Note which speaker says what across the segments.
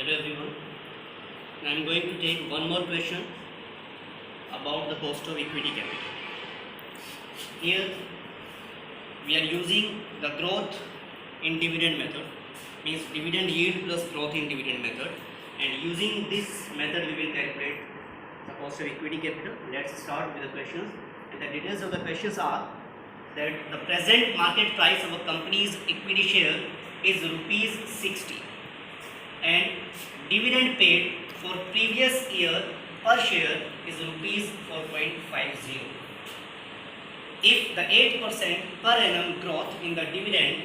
Speaker 1: Hello everyone. I am going to take one more question about the cost of equity capital. Here we are using the growth in dividend method, means dividend yield plus growth in dividend method, and using this method we will calculate the cost of equity capital. Let's start with the questions, and the details of the questions are that the present market price of a company's equity share is rupees 60 and dividend paid for previous year per share is rupees 4.50. If the 8% per annum growth in the dividend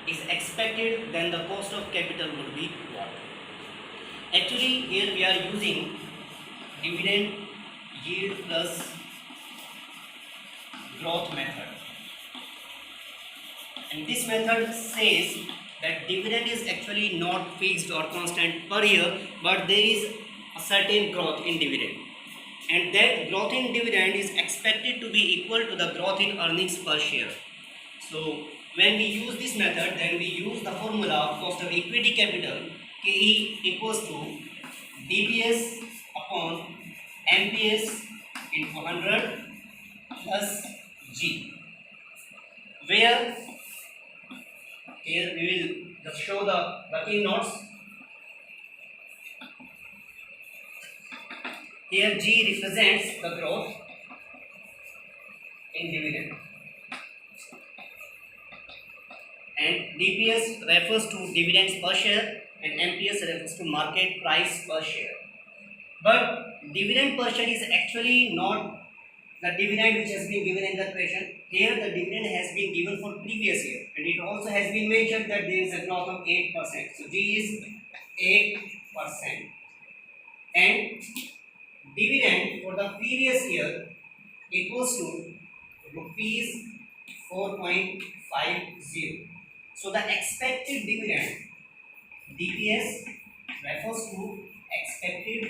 Speaker 1: is expected, then the cost of capital would be what? Actually, here we are using dividend yield plus growth method, and this method says that dividend is actually not fixed or constant per year, but there is a certain growth in dividend, and that growth in dividend is expected to be equal to the growth in earnings per share. So when we use this method, then we use the formula of cost of equity capital, KE equals to DPS upon MPS into 100 plus G, where here we will just show the working notes. Here G represents the growth in dividend, and DPS refers to dividends per share and MPS refers to market price per share. But dividend per share is actually not the dividend which has been given in the question. Here the dividend has been given for previous year, and it also has been mentioned that there is a growth of 8%. So G is 8%, and dividend for the previous year equals to rupees 4.50. So the expected dividend, DPS, refers to expected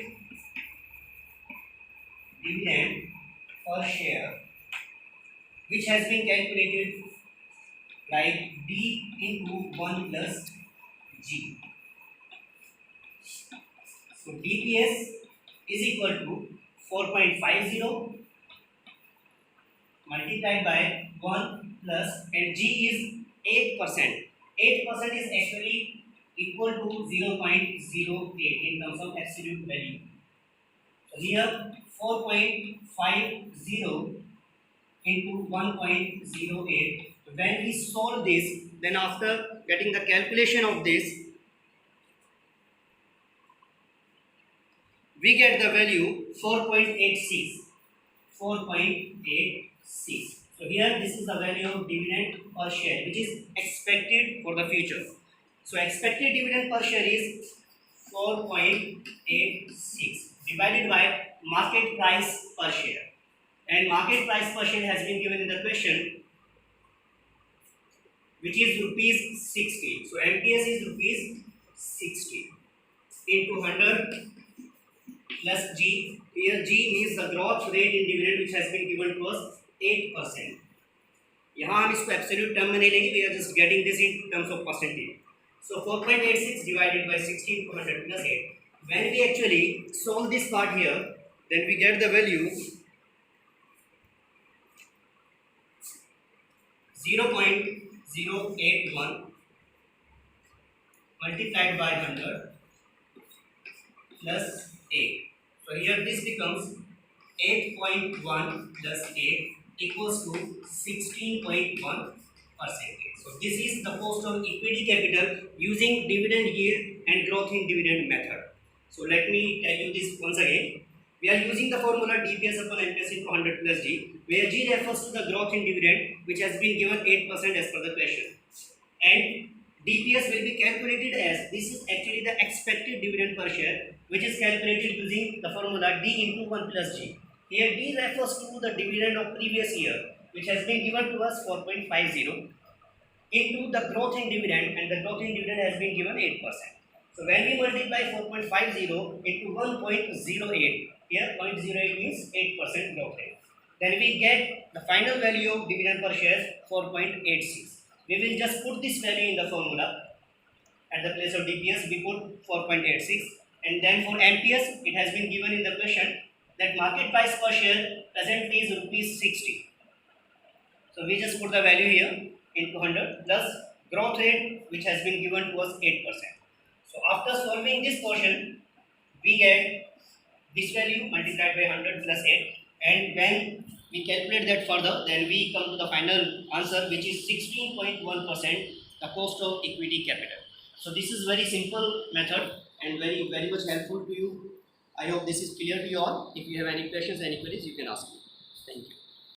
Speaker 1: dividend per share, which has been calculated like D into 1 plus G. So DPS is equal to 4.50 multiplied by 1 plus, and G is 8%. 8% is actually equal to 0.08 in terms of absolute value. So here 4.50 into 1.08. When we solve this, then after getting the calculation of this, we get the value 4.86. 4.86. So here this is the value of dividend per share which is expected for the future. So expected dividend per share is 4.86 divided by market price per share, and market price per share has been given in the question, which is rupees 60. So MPS is rupees 60 into 100 plus G. Here G means the growth rate in dividend which has been given to us 8%. यहाँ हम इसको absolute term में नहीं लेंगे, we are just getting this in terms of percentage. So 4.86 divided by 60 into 100 plus 8. When we actually solve this part here, then we get the value 0.081 multiplied by 100 plus 8. So here this becomes 8.1 plus 8 equals to 16.1%. So this is the cost of equity capital using dividend yield and growth in dividend method. So let me tell you this once again. We are using the formula DPS upon MPS into 100 plus G, where G refers to the growth in dividend which has been given 8% as per the question, and DPS will be calculated as, this is actually the expected dividend per share which is calculated using the formula D into 1 plus G. Here D refers to the dividend of previous year which has been given to us 4.50 into the growth in dividend, and the growth in dividend has been given 8%. So when we multiply 4.50 into 1.08, here 0.08 means 8% growth rate, then we get the final value of dividend per share 4.86. We will just put this value in the formula At the place of DPS, we put 4.86. And then for MPS, it has been given in the question that market price per share presently is rupees 60. So we just put the value here into 100 plus growth rate which has been given to us 8%. So after solving this portion, we get this value multiplied by 100 plus 8, and when we calculate that further, then we come to the final answer which is 16.1% the cost of equity capital. So this is very simple method and very much helpful to you. I hope this is clear to you all. If you have any questions, any queries, you can ask me. Thank you.